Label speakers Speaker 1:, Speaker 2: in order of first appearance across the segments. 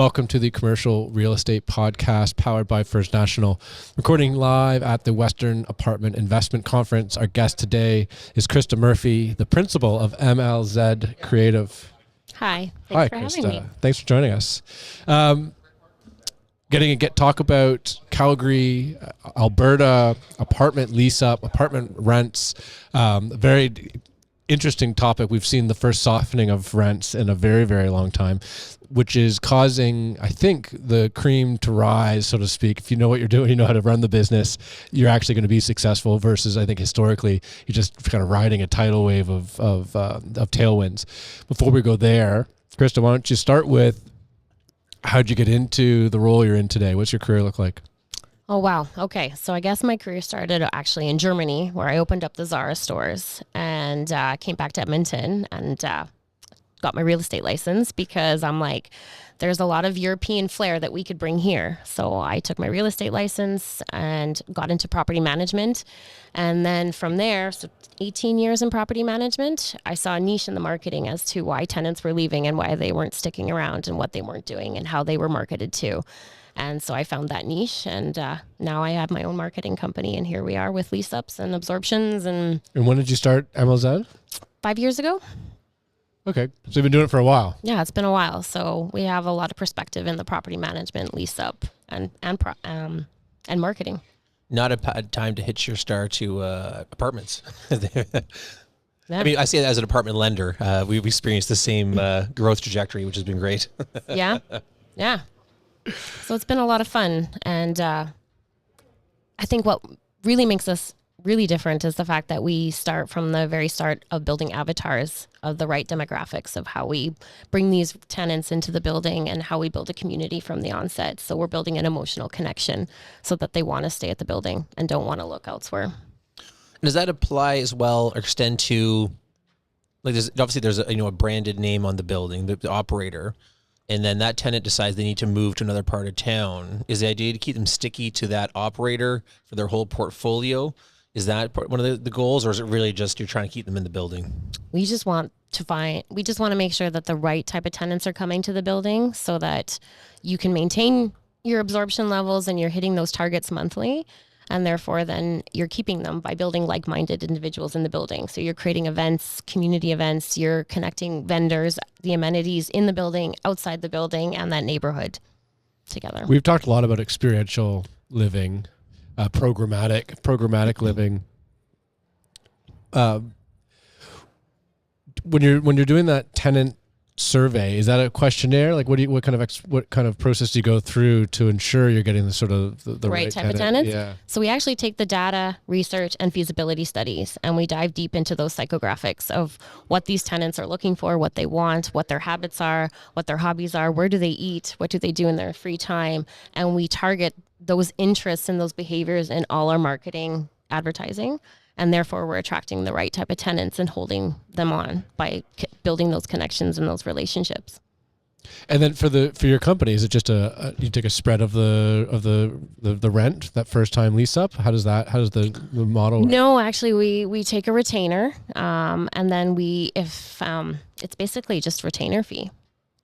Speaker 1: Welcome to the Commercial Real Estate Podcast powered by First National. Recording live at the Western Apartment Investment Conference. Our guest today is Krista Murphy, the principal of MLZ Creative.
Speaker 2: Hi. Thanks for
Speaker 1: Krista.
Speaker 2: having me.
Speaker 1: Thanks for joining us. Talk about Calgary, Alberta, apartment lease up, apartment rents. Very interesting topic. We've seen the first softening of rents in a very, very long time, which is causing, I think, the cream to rise, so to speak. If you know what you're doing, you know how to run the business, you're actually going to be successful versus, I think, historically, you're just kind of riding a tidal wave of tailwinds. Before we go there, Krista, why don't you start with how'd you get into the role you're in today? What's your career look like?
Speaker 2: Oh, wow. Okay. So I guess my career started actually in Germany, where I opened up the Zara stores and came back to Edmonton and got my real estate license because I'm like, there's a lot of European flair that we could bring here. So I took my real estate license and got into property management. And then from there, so 18 years in property management, I saw a niche in the marketing as to why tenants were leaving and why they weren't sticking around and what they weren't doing and how they were marketed to. And so I found that niche, and now I have my own marketing company, and here we are with lease-ups and absorptions. And
Speaker 1: when did you start MLZ?
Speaker 2: 5 years ago.
Speaker 1: Okay, so you've been doing it for a while.
Speaker 2: Yeah, it's been a while. So we have a lot of perspective in the property management, lease-up, and marketing.
Speaker 3: Not a bad time to hitch your star to apartments.
Speaker 2: Yeah.
Speaker 3: I mean, I say that as an apartment lender. We've experienced the same growth trajectory, which has been great.
Speaker 2: Yeah. So it's been a lot of fun. And I think what really makes us really different is the fact that we start from the very start of building avatars of the right demographics of how we bring these tenants into the building and how we build a community from the onset. So we're building an emotional connection so that they want to stay at the building and don't want to look elsewhere.
Speaker 3: Does that apply as well or extend to, like, there's a branded name on the building, the operator, and then that tenant decides they need to move to another part of town? Is the idea to keep them sticky to that operator for their whole portfolio? Is that one of the goals, or is it really just you're trying to keep them in the building?
Speaker 2: We just want to make sure that the right type of tenants are coming to the building so that you can maintain your absorption levels and you're hitting those targets monthly. And therefore, then you're keeping them by building like-minded individuals in the building. So you're creating events, community events, you're connecting vendors, the amenities in the building, outside the building, and that neighborhood together.
Speaker 1: We've talked a lot about experiential living, programmatic living. When you're doing that tenant survey, is that a questionnaire? Like, what kind of process do you go through to ensure you're getting the sort of the
Speaker 2: right type
Speaker 1: tenant?
Speaker 2: of tenants?
Speaker 1: Yeah.
Speaker 2: So we actually take the data, research, and feasibility studies, and we dive deep into those psychographics of what these tenants are looking for, what they want, what their habits are, what their hobbies are, where do they eat, what do they do in their free time, and we target those interests and those behaviors in all our marketing advertising. And therefore, we're attracting the right type of tenants and holding them on by building those connections and those relationships.
Speaker 1: And then for your company, is it just you take a spread of the rent that first time lease up? How does the model work?
Speaker 2: No, actually, we take a retainer, and then it's basically just retainer fee.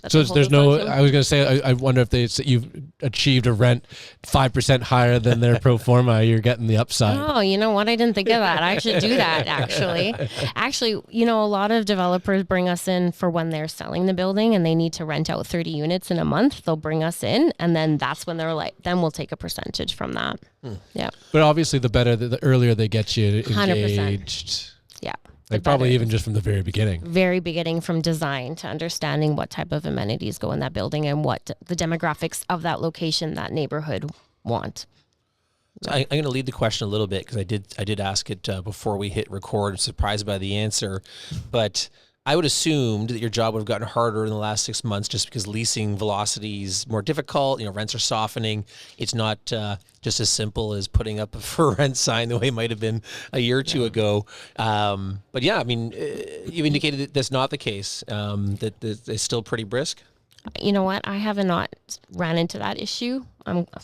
Speaker 1: So there's no, I was going to say, I wonder if you've achieved a rent 5% higher than their pro forma, you're getting the upside.
Speaker 2: Oh, you know what? I didn't think of that. I should do that, actually. Actually, a lot of developers bring us in for when they're selling the building and they need to rent out 30 units in a month. They'll bring us in, and then that's when they're like, then we'll take a percentage from that. Yeah.
Speaker 1: But obviously, the earlier they get you engaged.
Speaker 2: 100%. Yeah.
Speaker 1: Like probably even just from the very beginning.
Speaker 2: Very beginning, from design to understanding what type of amenities go in that building and what the demographics of that location, that neighborhood want.
Speaker 3: So I'm going to lead the question a little bit because I did ask it before we hit record. I'm surprised by the answer, but I would assume that your job would have gotten harder in the last 6 months just because leasing velocity is more difficult. Rents are softening. It's not just as simple as putting up a for rent sign the way it might have been a year or two ago. But yeah, I mean, you indicated that that's not the case, that it's still pretty brisk.
Speaker 2: You know what? I have not ran into that issue.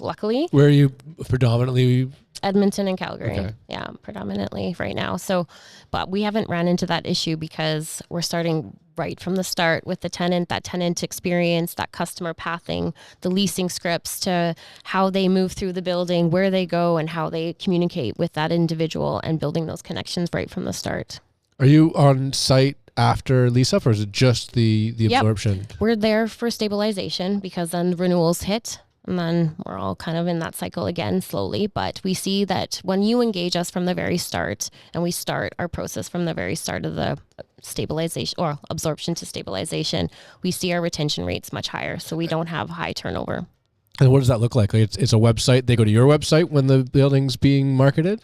Speaker 2: luckily.
Speaker 1: Where are you predominantly?
Speaker 2: Edmonton and Calgary.
Speaker 1: Okay.
Speaker 2: Yeah, predominantly right now. So, but we haven't ran into that issue because we're starting right from the start with the tenant, that tenant experience, that customer pathing, the leasing scripts to how they move through the building, where they go, and how they communicate with that individual, and building those connections right from the start.
Speaker 1: Are you on site after lease up, or is it just the absorption?
Speaker 2: We're there for stabilization because then renewals hit. And then we're all kind of in that cycle again slowly. But we see that when you engage us from the very start, and we start our process from the very start of the stabilization or absorption to stabilization, we see our retention rates much higher. So we don't have high turnover.
Speaker 1: And what does that look like? It's a website. They go to your website when the building's being marketed?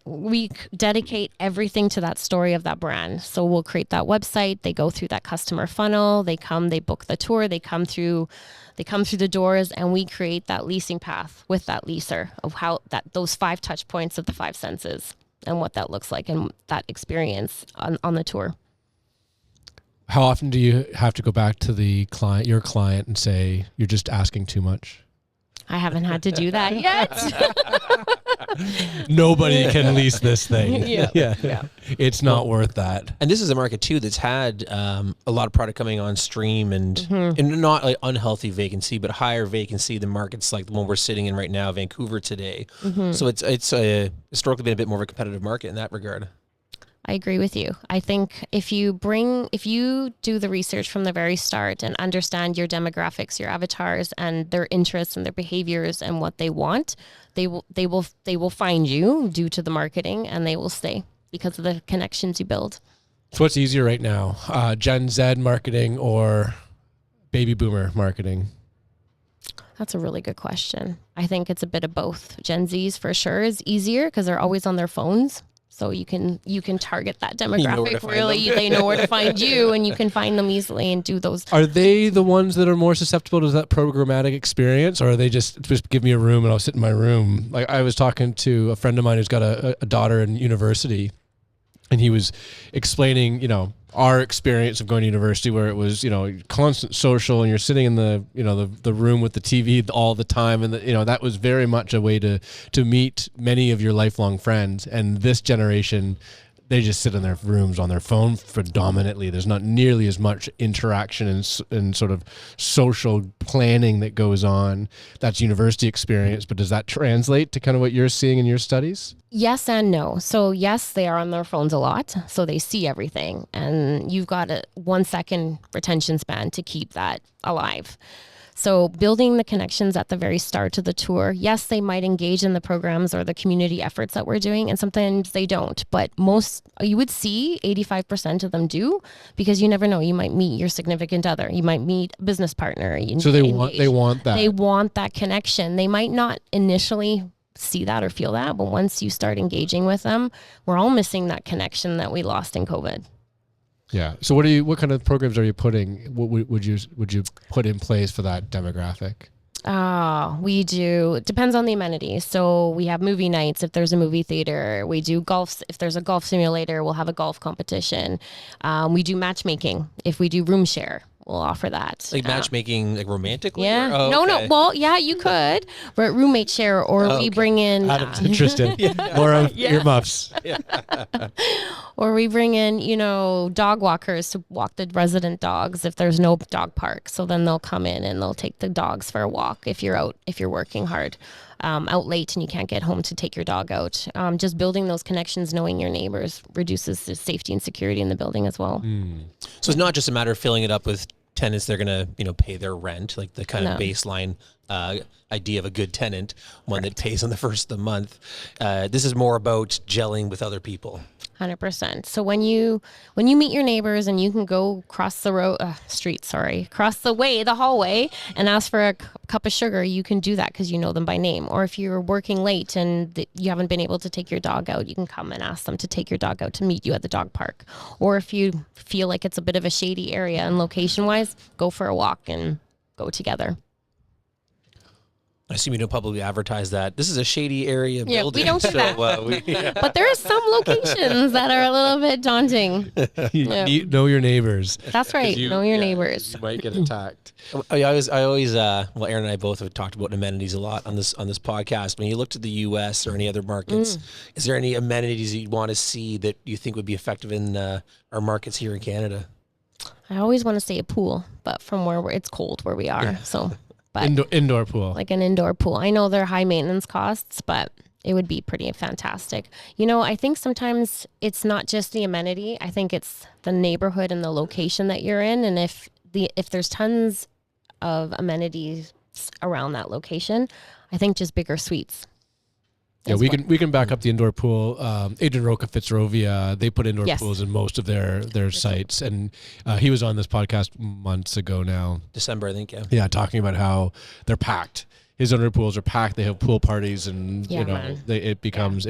Speaker 2: We dedicate everything to that story of that brand. So we'll create that website. They go through that customer funnel. They come, they book the tour. They come through the doors, and we create that leasing path with that leaser of how those 5 touch points of the 5 senses and what that looks like and that experience on the tour.
Speaker 1: How often do you have to go back to your client, and say, you're just asking too much?
Speaker 2: I haven't had to do that yet.
Speaker 1: Nobody can lease this thing.
Speaker 2: Yeah.
Speaker 1: It's not worth that.
Speaker 3: And this is a market too that's had a lot of product coming on stream, and not like unhealthy vacancy, but higher vacancy than markets like the one we're sitting in right now, Vancouver today. So it's historically been a bit more of a competitive market in that regard.
Speaker 2: I agree with you. I think if you do the research from the very start and understand your demographics, your avatars, and their interests and their behaviors and what they want, they will find you due to the marketing, and they will stay because of the connections you build.
Speaker 1: So what's easier right now, Gen Z marketing or baby boomer marketing?
Speaker 2: That's a really good question. I think it's a bit of both. Gen Zs for sure is easier because they're always on their phones. So you can target that demographic really. They know where to find you, and you can find them easily and do those.
Speaker 1: Are they the ones that are more susceptible to that programmatic experience, or are they just give me a room and I'll sit in my room? Like, I was talking to a friend of mine who's got a daughter in university, and he was explaining, our experience of going to university, where it was, constant social, and you're sitting in the room with the TV all the time. And that was very much a way to meet many of your lifelong friends. And this generation, they just sit in their rooms on their phone predominantly. There's not nearly as much interaction and sort of social planning that goes on. That's university experience, but does that translate to kind of what you're seeing in your studies?
Speaker 2: Yes and no. So yes, they are on their phones a lot, so they see everything, and you've got a 1 second retention span to keep that alive. So building the connections at the very start of the tour, yes, they might engage in the programs or the community efforts that we're doing, and sometimes they don't. But you would see 85% of them do, because you never know. You might meet your significant other. You might meet a business partner.
Speaker 1: So they want that.
Speaker 2: They want that connection. They might not initially see that or feel that, but once you start engaging with them, we're all missing that connection that we lost in COVID.
Speaker 1: Yeah. So what kind of programs are you putting? What would you put in place for that demographic?
Speaker 2: We do. It depends on the amenities. So we have movie nights if there's a movie theater. We do golf. If there's a golf simulator, we'll have a golf competition. We do matchmaking. If we do room share, we'll offer that.
Speaker 3: Like matchmaking, like romantically?
Speaker 2: Yeah.
Speaker 3: Oh,
Speaker 2: No.
Speaker 3: okay.
Speaker 2: Well, yeah, you could. But roommate share, or we bring in.
Speaker 1: Adam's interested. More of earmuffs.
Speaker 2: Or we bring in, dog walkers to walk the resident dogs if there's no dog park. So then they'll come in and they'll take the dogs for a walk if you're working hard, out late and you can't get home to take your dog out. Just building those connections, knowing your neighbors, reduces the safety and security in the building as well.
Speaker 3: So it's not just a matter of filling it up with tenants they're going to pay their rent, like the kind of baseline idea of a good tenant, one that pays on the first of the month. This is more about gelling with other people.
Speaker 2: 100%. So when you meet your neighbors and you can go cross the hallway and ask for a cup of sugar, you can do that because you know them by name. Or if you're working late and you haven't been able to take your dog out, you can come and ask them to take your dog out to meet you at the dog park. Or if you feel like it's a bit of a shady area and location wise, go for a walk and go together.
Speaker 3: I assume you don't publicly advertise that. This is a shady area
Speaker 2: Yeah,
Speaker 3: building.
Speaker 2: we don't do that. But there are some locations that are a little bit daunting.
Speaker 1: You know your neighbors.
Speaker 2: That's right. Know your neighbors.
Speaker 1: You might get attacked.
Speaker 3: I always, well, Aaron and I both have talked about amenities a lot on this podcast. When you look to the U.S. or any other markets, is there any amenities you'd want to see that you think would be effective in our markets here in Canada?
Speaker 2: I always want to say a pool, but from where it's cold where we are, so. But
Speaker 1: indoor pool.
Speaker 2: Like an indoor pool. I know they're high maintenance costs, but it would be pretty fantastic. You know, I think sometimes it's not just the amenity. I think it's the neighborhood and the location that you're in. And if there's tons of amenities around that location, I think just bigger suites.
Speaker 1: Yeah, we can back up the indoor pool. Adrian Roca Fitzrovia, they put indoor pools in most of their sites, and he was on this podcast months ago now.
Speaker 3: December, I think.
Speaker 1: Yeah, talking about how they're packed. His indoor pools are packed. They have pool parties, and it becomes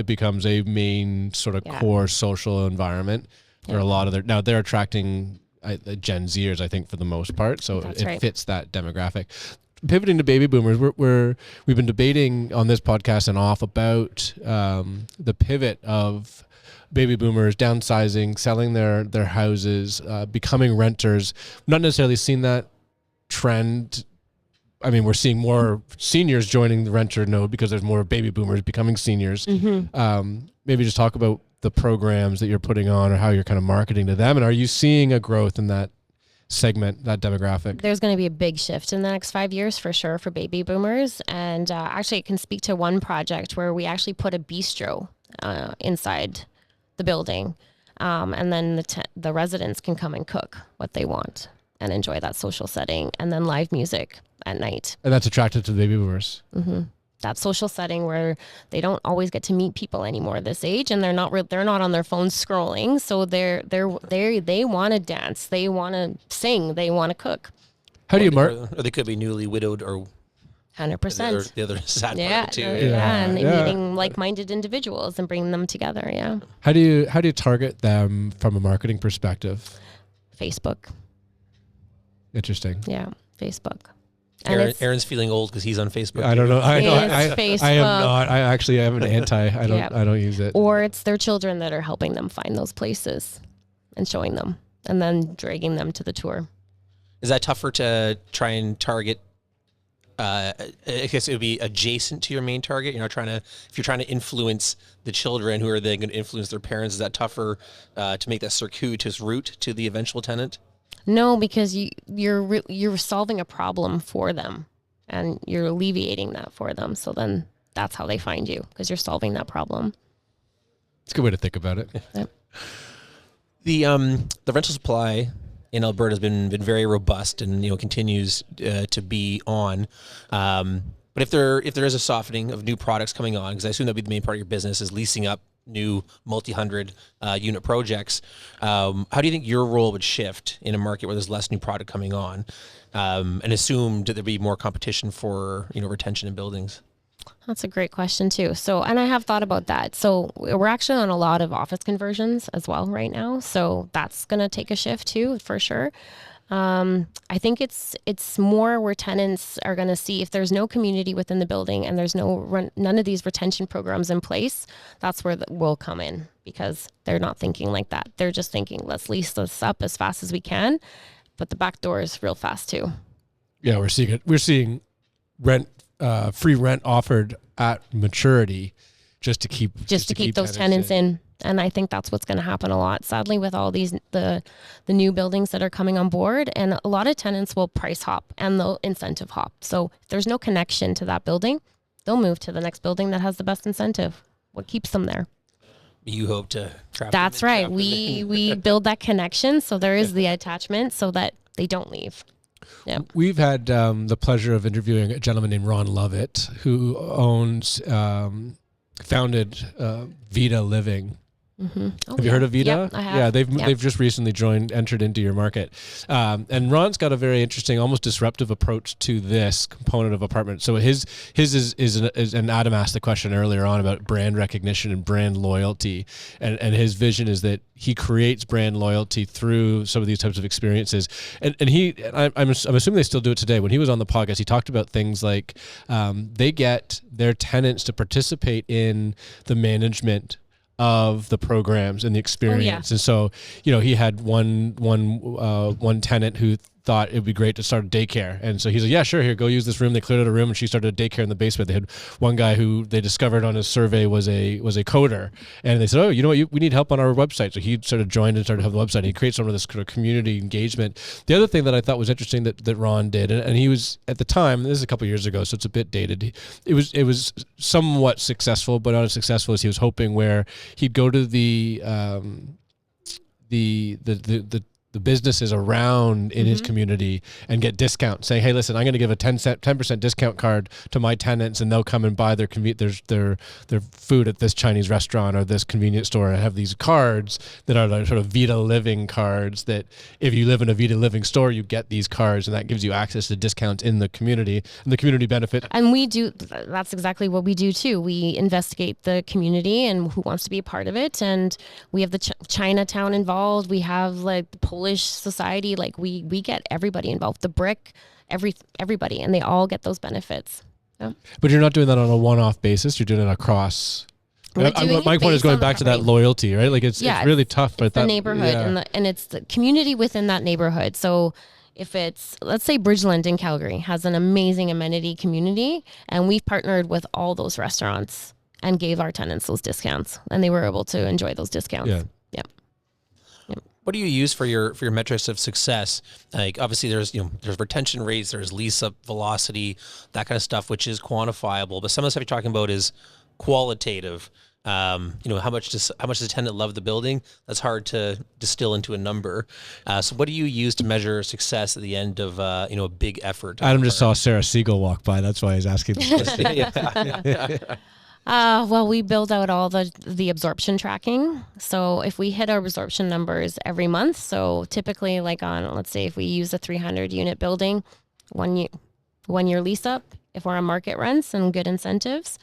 Speaker 1: a main sort of core social environment where a lot of they're attracting Gen Zers, I think, for the most part. So it fits that demographic. Pivoting to baby boomers, we've been debating on this podcast and off about the pivot of baby boomers downsizing, selling their houses, becoming renters. Not necessarily seen that trend. I mean, we're seeing more seniors joining the renter node because there's more baby boomers becoming seniors. Maybe just talk about the programs that you're putting on or how you're kind of marketing to them. And are you seeing a growth in that segment, that demographic?
Speaker 2: There's going to be a big shift in the next 5 years for sure for baby boomers. And actually, I can speak to one project where we actually put a bistro inside the building. And then the residents can come and cook what they want and enjoy that social setting, and then live music at night.
Speaker 1: And that's attractive to the baby boomers.
Speaker 2: That social setting where they don't always get to meet people anymore this age, and they're not on their phones scrolling. So they want to dance, they want to sing, they want to cook.
Speaker 1: How do you
Speaker 3: or they could be newly widowed or
Speaker 2: 100%.
Speaker 3: The other sad part too.
Speaker 2: And meeting like-minded individuals and bringing them together. Yeah.
Speaker 1: How do you target them from a marketing perspective?
Speaker 2: Facebook.
Speaker 1: Interesting.
Speaker 2: Yeah, Facebook.
Speaker 3: Aaron's feeling old because he's on Facebook.
Speaker 1: I don't know. I
Speaker 2: Facebook.
Speaker 1: I am not. I am an anti. I don't use it.
Speaker 2: Or it's their children that are helping them find those places and showing them, and then dragging them to the tour.
Speaker 3: Is that tougher to try and target? I guess it would be adjacent to your main target. If you're trying to influence the children, who are then going to influence their parents? Is that tougher to make that circuitous route to the eventual tenant?
Speaker 2: No, because you're solving a problem for them, and you're alleviating that for them. So then that's how they find you, because you're solving that problem.
Speaker 1: It's a good way to think about it.
Speaker 2: Yep.
Speaker 3: The rental supply in Alberta has been very robust and continues to be on. But if there is a softening of new products coming on, because I assume that'd be the main part of your business is leasing up new multi-hundred unit projects. How do you think your role would shift in a market where there's less new product coming on, and assume that there'd be more competition for retention in buildings?
Speaker 2: That's a great question too. So, and I have thought about that. So we're actually on a lot of office conversions as well right now. So that's going to take a shift too, for sure. I think it's more where tenants are going to see if there's no community within the building and there's none of these retention programs in place. That's where we'll come in, because they're not thinking like that. They're just thinking, let's lease this up as fast as we can, but the back door is real fast too.
Speaker 1: Yeah, we're seeing it. We're seeing free rent offered at maturity just to keep
Speaker 2: those tenants in. And I think that's what's going to happen a lot, sadly, with all these the new buildings that are coming on board. And a lot of tenants will price hop and they'll incentive hop. So if there's no connection to that building, they'll move to the next building that has the best incentive. What keeps them there?
Speaker 3: You hope to trap
Speaker 2: That's
Speaker 3: them in,
Speaker 2: right. We build that connection, so there is the attachment so that they don't leave. Yeah.
Speaker 1: We've had the pleasure of interviewing a gentleman named Ron Lovett, who founded Vita Living
Speaker 2: Mm-hmm. Oh,
Speaker 1: Have you heard of Vita?
Speaker 2: Yep, I have.
Speaker 1: Yeah, they've just recently entered into your market. And Ron's got a very interesting, almost disruptive approach to this component of apartment. So his is and Adam asked the question earlier on about brand recognition and brand loyalty, and his vision is that he creates brand loyalty through some of these types of experiences. And I'm assuming they still do it today. When he was on the podcast, he talked about things like they get their tenants to participate in the management of the programs and the experience. And so, he had one tenant who thought it would be great to start a daycare. And so he's like, yeah, sure, here, go use this room. They cleared out a room and she started a daycare in the basement. They had one guy who they discovered on his survey was a coder. And they said, oh, you know what, we need help on our website. So he sort of joined and started having the website. He created some of this kind of community engagement. The other thing that I thought was interesting that Ron did, and he was at the time, this is a couple of years ago, so it's a bit dated. It was somewhat successful, but not as successful as he was hoping, where he'd go to the businesses around in his community and get discounts, saying, hey, listen, I'm going to give a 10% discount card to my tenants and they'll come and buy their food at this Chinese restaurant or this convenience store. And have these cards that are like sort of Vita Living cards that if you live in a Vita Living store, you get these cards, and that gives you access to discounts in the community and the community benefit.
Speaker 2: And that's exactly what we do too. We investigate the community and who wants to be a part of it. And we have the Chinatown involved. We have like the Polish society, like we get everybody involved, the brick, everybody, and they all get those benefits. Yeah.
Speaker 1: But you're not doing that on a one-off basis. You're doing it across. My point is going back to that loyalty, right? Like it's really tough, but
Speaker 2: the neighborhood and it's the community within that neighborhood. So if it's, let's say Bridgeland in Calgary has an amazing amenity community, and we've partnered with all those restaurants and gave our tenants those discounts, and they were able to enjoy those discounts.
Speaker 1: Yeah.
Speaker 3: What do you use for your metrics of success? Like obviously there's retention rates, there's lease up velocity, that kind of stuff, which is quantifiable. But some of the stuff you're talking about is qualitative. How much does a tenant love the building? That's hard to distill into a number. So what do you use to measure success at the end of a big effort?
Speaker 1: Adam just saw Sarah Siegel walk by. That's why he's asking the question.
Speaker 2: Well, we build out all the absorption tracking. So if we hit our absorption numbers every month, so typically like let's say if we use a 300 unit building, 1 year lease up, if we're on market rents and good incentives,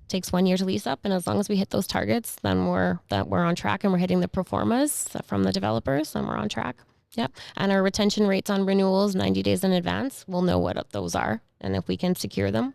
Speaker 2: takes 1 year to lease up. And as long as we hit those targets, then we're on track and we're hitting the pro formas from the developers, then we're on track. Yep. And our retention rates on renewals 90 days in advance, we'll know what those are and if we can secure them.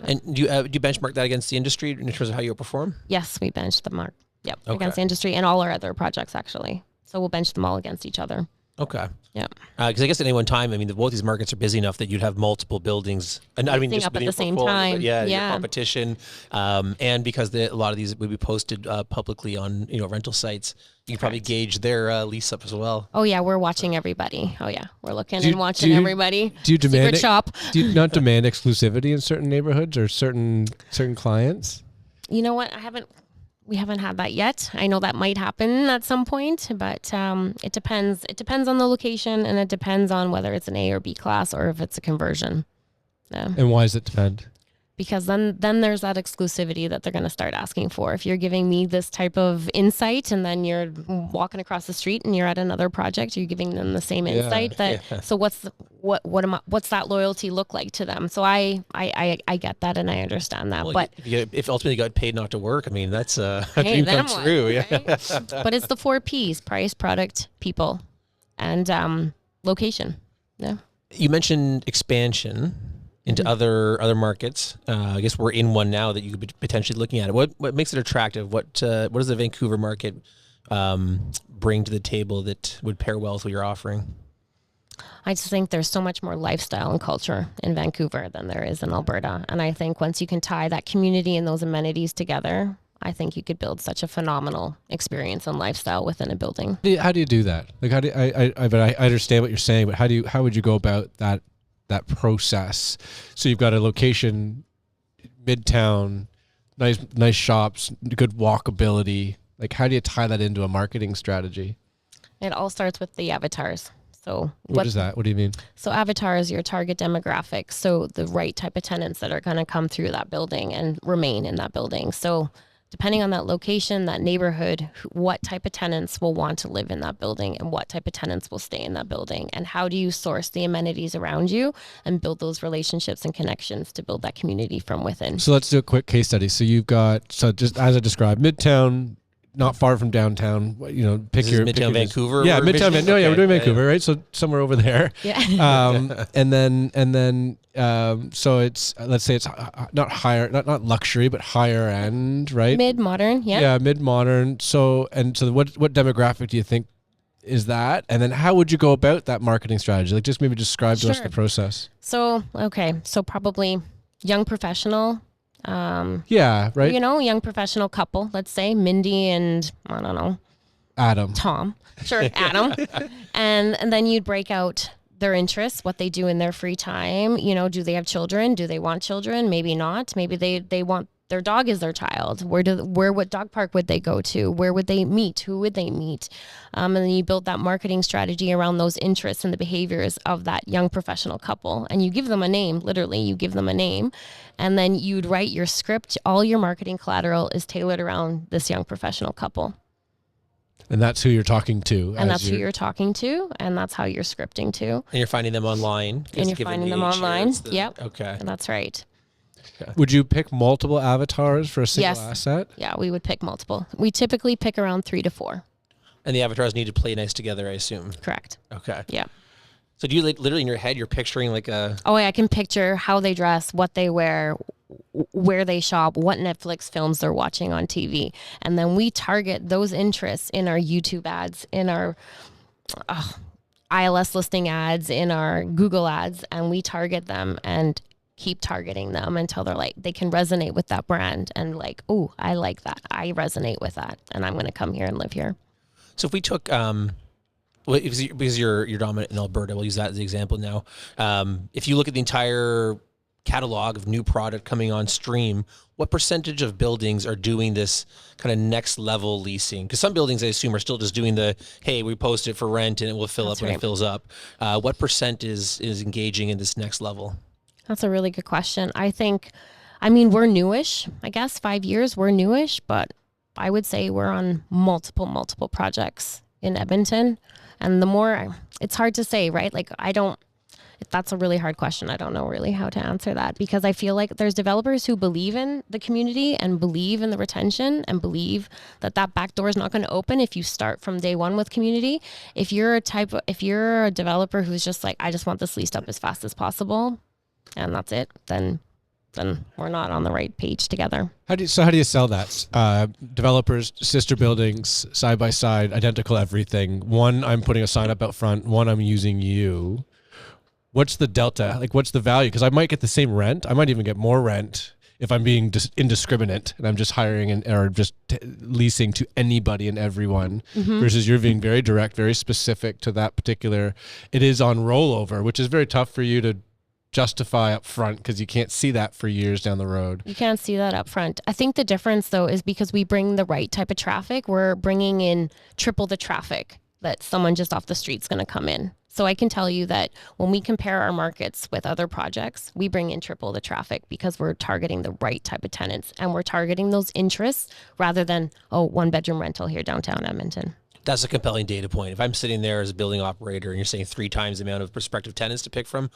Speaker 3: And do you benchmark that against the industry in terms of how you perform?
Speaker 2: Yes, we bench the mark. Yep,
Speaker 3: okay.
Speaker 2: Against the industry and all our other projects actually. So we'll bench them all against each other.
Speaker 3: Okay.
Speaker 2: Yeah.
Speaker 3: Because I guess at any one time, both these markets are busy enough that you'd have multiple buildings. And I mean, just
Speaker 2: up at the same time.
Speaker 3: Your competition. And because a lot of these would be posted publicly on rental sites, you can probably gauge their lease up as well.
Speaker 2: Oh yeah, we're watching everybody. Oh yeah, we're looking and watching everybody.
Speaker 1: Do you demand
Speaker 2: Secret shop?
Speaker 1: Do you not demand exclusivity in certain neighborhoods or certain clients?
Speaker 2: You know what? We haven't had that yet. I know that might happen at some point, but it depends. It depends on the location, and it depends on whether it's an A or B class or if it's a conversion. Yeah.
Speaker 1: And why does it depend?
Speaker 2: Because then there's that exclusivity that they're going to start asking for. If you're giving me this type of insight and then you're walking across the street and you're at another project, you're giving them the same insight. So what's that loyalty look like to them? So I get that and I understand that. Well, but
Speaker 3: if ultimately you got paid not to work, that's a dream come true. Yeah.
Speaker 2: Right? But it's the 4 Ps: price, product, people, and location. Yeah.
Speaker 3: You mentioned expansion into other markets. I guess we're in one now that you could be potentially looking at it. What makes it attractive? What does the Vancouver market bring to the table that would pair well with what you're offering?
Speaker 2: I just think there's so much more lifestyle and culture in Vancouver than there is in Alberta. And I think once you can tie that community and those amenities together, I think you could build such a phenomenal experience and lifestyle within a building.
Speaker 1: How do you do that? Like, I understand what you're saying, but how would you go about that process? So you've got a location, midtown, nice shops, good walkability. Like, how do you tie that into a marketing strategy?
Speaker 2: It all starts with the avatars. So
Speaker 1: what is that? What do you mean?
Speaker 2: So avatar is your target demographic. So the right type of tenants that are going to come through that building and remain in that building. So depending on that location, that neighborhood, what type of tenants will want to live in that building and what type of tenants will stay in that building. And how do you source the amenities around you and build those relationships and connections to build that community from within.
Speaker 1: So let's do a quick case study. So you've got, so just as I described, Midtown, not far from downtown, you know, pick your
Speaker 3: Midtown Vancouver.
Speaker 1: Yeah, Midtown. No, yeah, we're doing Vancouver,
Speaker 3: yeah.
Speaker 1: right? So somewhere over there.
Speaker 2: Yeah.
Speaker 1: And then, so it's, let's say it's not higher, not luxury, but higher end, right?
Speaker 2: Mid-modern, yeah.
Speaker 1: Yeah, mid-modern. So what demographic do you think is that? And then how would you go about that marketing strategy? Like, just maybe describe to us the process.
Speaker 2: So, okay. So probably young professional.
Speaker 1: Yeah, right.
Speaker 2: You know, young professional couple, let's say Mindy and, I don't know,
Speaker 1: Adam.
Speaker 2: Tom. Sure, Adam. And then you'd break out their interests, what they do in their free time. You know, do they have children? Do they want children? Maybe not. Maybe they want their dog is their child. What dog park would they go to? Where would they meet? Who would they meet? And then you build that marketing strategy around those interests and the behaviors of that young professional couple. And you give them a name, literally, you give them a name. And then you'd write your script. All your marketing collateral is tailored around this young professional couple.
Speaker 1: And that's who you're talking to.
Speaker 2: And that's who you're talking to. And that's how you're scripting to.
Speaker 3: And you're finding them online.
Speaker 2: And you're finding them online. Yep.
Speaker 3: Okay.
Speaker 2: And that's right.
Speaker 1: Would you pick multiple avatars for a single
Speaker 2: Yes.
Speaker 1: asset?
Speaker 2: Yeah, we would pick multiple. We typically pick around 3 to 4.
Speaker 3: And the avatars need to play nice together, I assume.
Speaker 2: Correct.
Speaker 3: Okay.
Speaker 2: Yeah.
Speaker 3: So do you literally in your head, you're picturing like a...
Speaker 2: Oh, yeah, I can picture how they dress, what they wear, where they shop, what Netflix films they're watching on TV. And then we target those interests in our YouTube ads, in our ILS listing ads, in our Google ads, and we target them and keep targeting them until they're like, they can resonate with that brand and like, oh, I like that. I resonate with that. And I'm going to come here and live here.
Speaker 3: So if we took, because you're dominant in Alberta, we'll use that as the example now. If you look at the entire catalog of new product coming on stream, what percentage of buildings are doing this kind of next level leasing? Because some buildings, I assume, are still just doing the, hey, we post it for rent and it will fill up when it fills up. What percent is engaging in this next level?
Speaker 2: That's a really good question. I mean, we're newish, I guess 5 years, we're newish, but I would say we're on multiple projects in Edmonton. And the more, it's hard to say, right? Like, that's a really hard question. I don't know really how to answer that because I feel like there's developers who believe in the community and believe in the retention and believe that back door is not going to open if you start from day one with community. If you're a developer who's just like, I just want this leased up as fast as possible, and that's it, then we're not on the right page together.
Speaker 1: How do you sell that? Developers, sister buildings, side by side, identical everything. One, I'm putting a sign up out front. One, I'm using you. What's the delta? Like, what's the value? Because I might get the same rent. I might even get more rent if I'm being indiscriminate and I'm just hiring or just leasing to anybody and everyone versus you're being very direct, very specific to that particular. It is on rollover, which is very tough for you to justify up front because you can't see that for years down the road.
Speaker 2: You can't see that up front. I think the difference though is because we bring the right type of traffic, we're bringing in triple the traffic that someone just off the street's going to come in. So I can tell you that when we compare our markets with other projects, we bring in triple the traffic because we're targeting the right type of tenants and we're targeting those interests rather than, one bedroom rental here downtown Edmonton.
Speaker 3: That's a compelling data point. If I'm sitting there as a building operator and you're saying 3 times the amount of prospective tenants to pick from,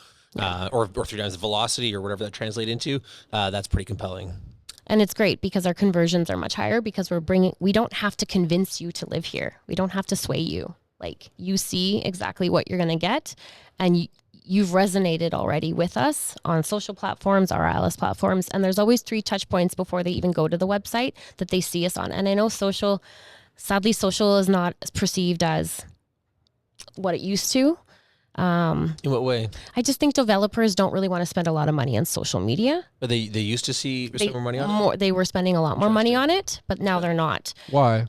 Speaker 3: or 3 times the velocity or whatever that translates into, that's pretty compelling.
Speaker 2: And it's great because our conversions are much higher because we don't have to convince you to live here. We don't have to sway you. Like, you see exactly what you're going to get and you've resonated already with us on social platforms, our ILS platforms. And there's always 3 touch points before they even go to the website that they see us on. And I know sadly, social is not perceived as what it used to.
Speaker 3: In what way?
Speaker 2: I just think developers don't really want to spend a lot of money on social media.
Speaker 3: But they used to spend more money on it?
Speaker 2: They were spending a lot more money on it, but now they're not.
Speaker 1: Why?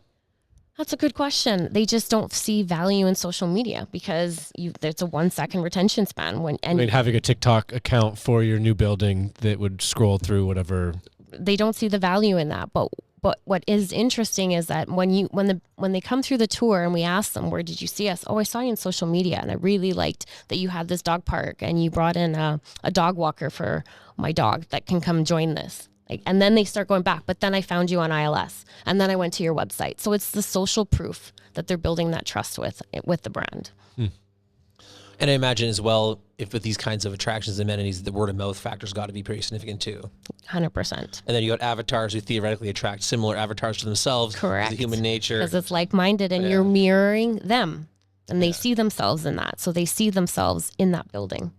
Speaker 2: That's a good question. They just don't see value in social media because there's a 1-second retention span.
Speaker 1: Having a TikTok account for your new building that would scroll through whatever.
Speaker 2: They don't see the value in that. But what is interesting is that when they come through the tour and we ask them, where did you see us? Oh, I saw you on social media and I really liked that you had this dog park and you brought in a dog walker for my dog that can come join this. Like, and then they start going back, but then I found you on ILS and then I went to your website. So it's the social proof that they're building that trust with the brand.
Speaker 3: And I imagine as well, if with these kinds of attractions and amenities, the word of mouth factor's got to be pretty significant too.
Speaker 2: 100%.
Speaker 3: And then you got avatars who theoretically attract similar avatars to themselves.
Speaker 2: Correct.
Speaker 3: The human nature.
Speaker 2: Because it's like-minded and you're mirroring them and they see themselves in that. So they see themselves in that building.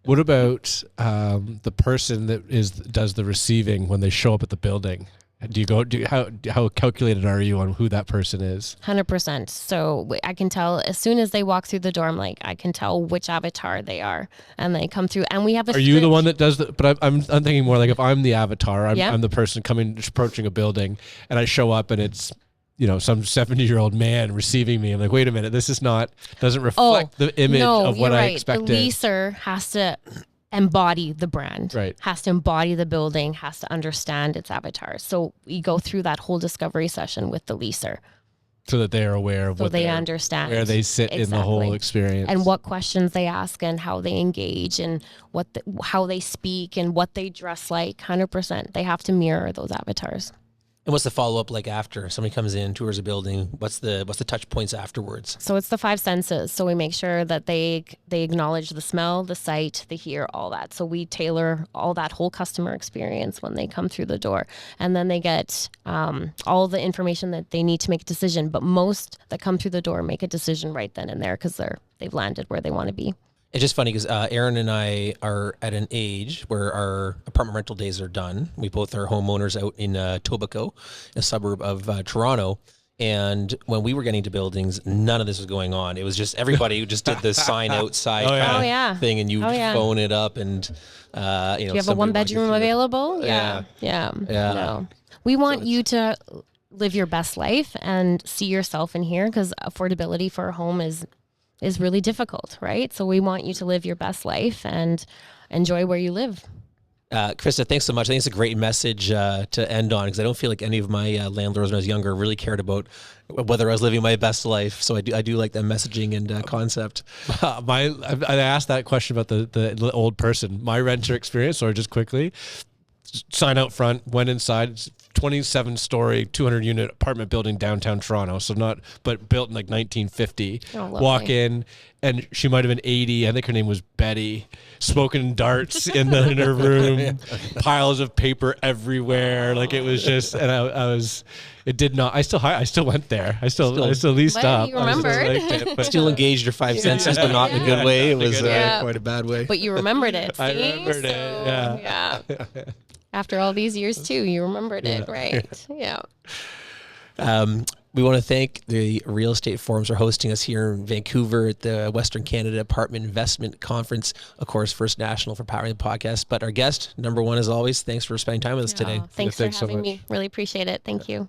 Speaker 1: What about the person that does the receiving when they show up at the building? How calculated are you on who that person is?
Speaker 2: 100%. So I can tell as soon as they walk through the door, I'm like, I can tell which avatar they are, and they come through. And we have a.
Speaker 1: Are you the one that does the? But I'm thinking more like if I'm the avatar, I'm the person approaching a building, and I show up and it's some 70-year-old man receiving me. I'm like, wait a minute, this doesn't reflect the image of what I expected.
Speaker 2: The leaser has to embody the brand,
Speaker 1: right?
Speaker 2: Has to embody the building, has to understand its avatar. So we go through that whole discovery session with the leaser.
Speaker 1: So that they are aware of
Speaker 2: they understand
Speaker 1: where they sit in the whole experience.
Speaker 2: And what questions they ask and how they engage and how they speak and what they dress like. 100%. They have to mirror those avatars.
Speaker 3: And what's the follow-up like after somebody comes in, tours a building? What's the touch points afterwards?
Speaker 2: So it's the 5 senses. So we make sure that they acknowledge the smell, the sight, the hear, all that. So we tailor all that whole customer experience when they come through the door. And then they get all the information that they need to make a decision. But most that come through the door make a decision right then and there because they've landed where they want to be.
Speaker 3: It's just funny because Aaron and I are at an age where our apartment rental days are done. We both are homeowners out in Etobicoke, a suburb of Toronto. And when we were getting to buildings, none of this was going on. It was just everybody who just did the sign outside thing, and you phone it up and do you
Speaker 2: have a 1-bedroom available? Yeah. No. We want you to live your best life and see yourself in here because affordability for a home is really difficult, right? So we want you to live your best life and enjoy where you live.
Speaker 3: Krista, thanks so much. I think it's a great message to end on because I don't feel like any of my landlords when I was younger really cared about whether I was living my best life. So I do like that messaging and concept.
Speaker 1: I asked that question about the old person. My renter experience, or just quickly, sign out front, went inside. It's 27-story, 200-unit apartment building downtown Toronto. But built in like 1950. Walk in, and she might have been 80. I think her name was Betty. Smoking darts in her room. Piles of paper everywhere. Like it was just, and it did not. I still went there. I still leased up.
Speaker 2: You remembered.
Speaker 3: But still engaged your 5 senses, but not in a good way. It was quite a bad way.
Speaker 2: But you remembered it.
Speaker 1: I remembered it.
Speaker 2: Yeah. After all these years too, you remembered it, right? Yeah.
Speaker 3: We want to thank the Real Estate Forums for hosting us here in Vancouver at the Western Canada Apartment Investment Conference. Of course, First National for powering the podcast. But our guest, number one as always, thanks for spending time with us today.
Speaker 2: Thanks for having me. Really appreciate it. Thank you.